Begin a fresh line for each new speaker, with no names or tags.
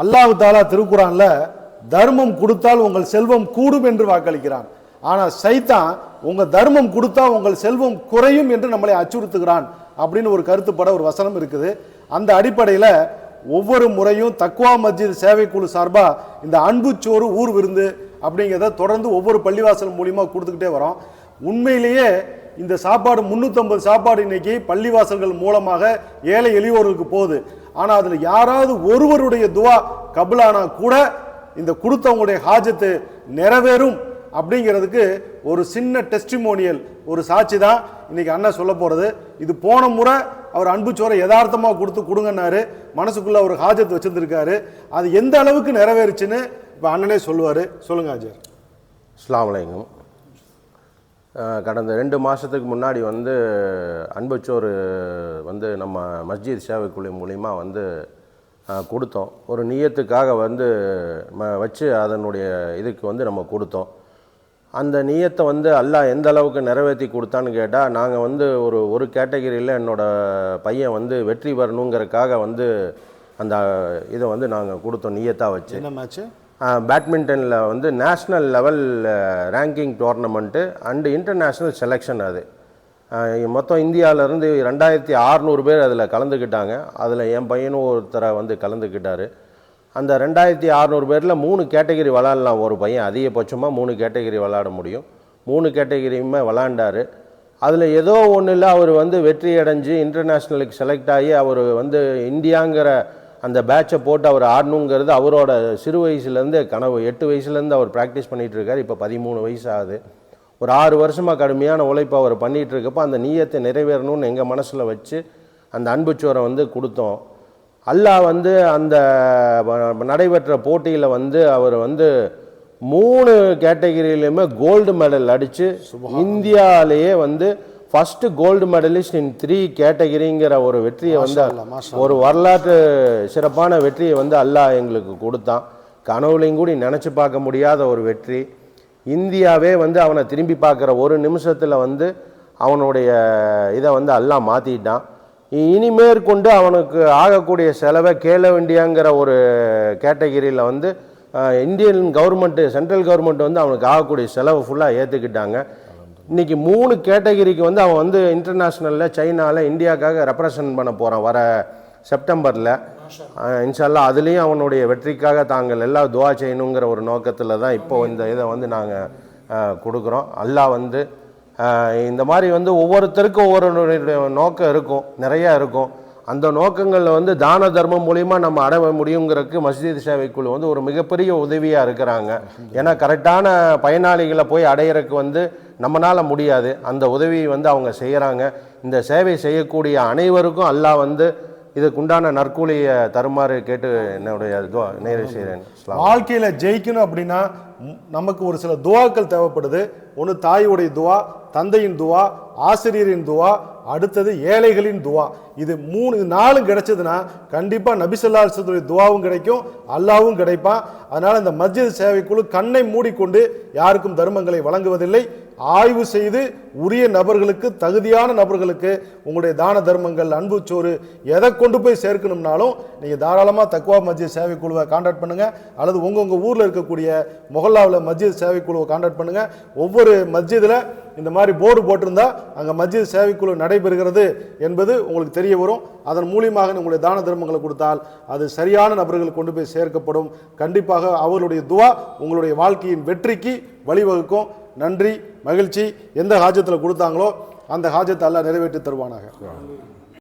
அல்லாஹ் தஆலா திருக்குர்ஆன்ல தர்மம் கொடுத்தால் உங்கள் செல்வம் கூடும் என்று வாக்களிக்கிறான். ஆனால் சைத்தான் உங்க தர்மம் கொடுத்தா உங்கள் செல்வம் குறையும் என்று நம்மளை அச்சுறுத்துகிறான் அப்படின்னு ஒரு கருத்துப்பட ஒரு வசனம் இருக்குது. அந்த அடிப்படையில் ஒவ்வொரு முறையும் தக்வா மஸ்ஜித் சேவைக்குழு சார்பா இந்த அன்புச்சோறு ஊர் விருந்து அப்படிங்கிறத தொடர்ந்து ஒவ்வொரு பள்ளிவாசல் மூலியமா கொடுத்துக்கிட்டே வரோம். உண்மையிலேயே இந்த சாப்பாடு 350 சாப்பாடு இன்னைக்கு பள்ளிவாசல்கள் மூலமாக ஏழை எளியோருக்கு போகுது. ஆனால் அதில் யாராவது ஒருவருடைய துவா கபுலானா கூட இந்த கொடுத்தவங்களுடைய ஹாஜத்து நிறைவேறும் அப்படிங்கிறதுக்கு ஒரு சின்ன டெஸ்டிமோனியல், ஒரு சாட்சி தான் இன்னைக்கு அண்ணன் சொல்ல போறது. இது போன முறை அவர் அன்புச்சோரை யதார்த்தமாக கொடுங்கன்னாரு, மனசுக்குள்ள ஒரு ஹாஜத் வச்சிருந்திருக்காரு. அது எந்த அளவுக்கு நிறைவேறுச்சுன்னு இப்போ அண்ணனே சொல்லுவார். சொல்லுங்க ஆஜர்.
அஸ்ஸலாமு அலைக்கும். கடந்த 2 மாதத்துக்கு முன்னாடி அன்புச்சோறு நம்ம மஸ்ஜித் சேவைக்குழு மூலிமா கொடுத்தோம். ஒரு நியத்துக்காக வச்சு அதனுடைய இதுக்கு நம்ம கொடுத்தோம். அந்த நியத்தை அல்லாஹ் எந்த அளவுக்கு நிறைவேற்றி கொடுத்தான்னு கேட்டால், நாங்கள் ஒரு கேட்டகரியில் என்னோடய பையன் வெற்றி பெறணுங்கிறதுக்காக அந்த இதை நாங்கள் கொடுத்தோம் நியத்தாக வச்சு.
என்ன மேட்ச்சு?
பேட்மிண்டனில் national level ranking tournament and international selection. அது மொத்தம் இந்தியாவிலேருந்து 2600 பேர் அதில் கலந்துக்கிட்டாங்க. அதில் என் பையனும் ஒருத்தரை கலந்துக்கிட்டார். அந்த 2600 பேரில் 3 கேட்டகரி விளாட்லாம். ஒரு பையன் அதிகபட்சமாக 3 கேட்டகரி விளாட முடியும். 3 கேட்டகரியுமே விளாண்டார். அதில் ஏதோ ஒன்றில் அவர் வெற்றி அடைஞ்சு இன்டர்நேஷ்னலுக்கு செலக்ட் ஆகி அவர் இந்தியாங்கிற அந்த பேட்சை போட்டு அவர் ஆடணுங்கிறது அவரோட சிறு வயசுலேருந்து கனவு. 8 வயசுலேருந்து அவர் ப்ராக்டிஸ் பண்ணிகிட்ருக்கார். இப்போ 13 வயசு ஆகுது. ஒரு 6 வருஷமாக கடுமையான உழைப்பு அவர் பண்ணிகிட்ருக்கப்போ அந்த நீயத்தை நிறைவேறணும்னு எங்கள் மனசில் வச்சு அந்த அன்புச்சோரை கொடுத்தோம். அல்லாஹ் அந்த நடைபெற்ற போட்டியில் அவர் 3 கேட்டகரியிலையுமே கோல்டு மெடல் அடித்து இந்தியாவிலேயே ஃபஸ்ட்டு கோல்டு மெடலிஸ்ட் இன் 3 கேட்டகரிங்கிற ஒரு வெற்றியை ஒரு வரலாற்று சிறப்பான வெற்றியை அல்லாஹ் எங்களுக்கு கொடுத்தான். கனவுலையும் கூட நினச்சி பார்க்க முடியாத ஒரு வெற்றி. இந்தியாவே அவனை திரும்பி பார்க்குற ஒரு நிமிஷத்தில் அவனுடைய இதை அல்லாஹ் மாற்றிட்டான். இனிமேற்கொண்டு அவனுக்கு ஆகக்கூடிய செலவை கேலோ இண்டியாங்கிற ஒரு கேட்டகரியில் இந்தியன் கவர்மெண்ட்டு சென்ட்ரல் கவர்மெண்ட் அவனுக்கு ஆகக்கூடிய செலவை ஃபுல்லாக ஏற்றுக்கிட்டாங்க. இன்றைக்கி 3 கேட்டகரிக்கு அவன் இன்டர்நேஷ்னலில் சைனாவில் இந்தியாவுக்காக ரெப்ரசன்ட் பண்ண போகிறான் வர செப்டம்பரில். இன்ஷா அல்லாஹ் அதுலேயும் அவனுடைய வெற்றிக்காக தாங்கள் எல்லாம் துவா செய்யணுங்கிற ஒரு நோக்கத்தில் தான் இப்போது இந்த இதை நாங்கள் கொடுக்குறோம். அல்லாஹ் இந்த மாதிரி ஒவ்வொருத்தருக்கும் ஒவ்வொரு நோக்கம் இருக்கும், நிறையா இருக்கும். அந்த நோக்கங்களில் தான தர்மம் மூலிமா நம்ம அடைய முடியுங்கிறதுக்கு மஸ்ஜித் சேவைக்குழு ஒரு மிகப்பெரிய உதவியாக இருக்கிறாங்க. ஏன்னா கரெக்டான பயனாளிகளை போய் அடையிறதுக்கு நம்மளால் முடியாது. அந்த உதவியை அவங்க செய்கிறாங்க. இந்த சேவை செய்யக்கூடிய அனைவருக்கும் அல்லாஹ் இதுக்குண்டான நற்கூலியை தருமாறு கேட்டு என்னுடைய நேர செய்கிறேன்.
வாழ்க்கையில் ஜெயிக்கணும் அப்படின்னா நமக்கு ஒரு சில துவாக்கள் தேவைப்படுது. ஒன்று தாயுடைய துவா, தந்தையின் துவா, ஆசிரியரின் துவா, அடுத்தது ஏழைகளின் துவா. இது 3-4 கிடைச்சதுன்னா கண்டிப்பாக நபி ஸல்லல்லாஹு அலைஹி வஸல்லம் துவாவும் கிடைக்கும், அல்லாவும் கிடைப்பான். அதனால் இந்த மஸ்ஜித் சேவைக்குழு கண்ணை மூடிக்கொண்டு யாருக்கும் தர்மங்களை வழங்குவதில்லை. ஆய்வு செய்து உரிய நபர்களுக்கு, தகுதியான நபர்களுக்கு உங்களுடைய தான தர்மங்கள், அன்புச்சோறு எதை கொண்டு போய் சேர்க்கணும்னாலும் நீங்கள் தாராளமாக தக்வா மஸ்ஜித் சேவைக்குழுவை கான்டாக்ட் பண்ணுங்கள். அல்லது உங்கள் ஊரில் இருக்கக்கூடிய மொஹல்லாவில் மஸ்ஜித் சேவைக்குழுவை கான்டாக்ட் பண்ணுங்கள். ஒவ்வொரு மஸ்ஜிதில் இந்த மாதிரி போர்டு போட்டிருந்தா அங்கே மஸ்ஜித் சேவைக்குழு நடைபெறுகிறது என்பது உங்களுக்கு தெரிய வரும். அதன் மூலியமாக உங்களுடைய தான தர்மங்களை கொடுத்தால் அது சரியான நபர்களுக்கு கொண்டு போய் சேர்க்கப்படும். கண்டிப்பாக அவர்களுடைய துவா உங்களுடைய வாழ்க்கையின் வெற்றிக்கு வழிவகுக்கும். நன்றி, மகிழ்ச்சி. எந்த ஹாஜத்தில் கொடுத்தாங்களோ அந்த ஹாஜத்தை அல்லாஹ் நிறைவேற்றி தருவானாக.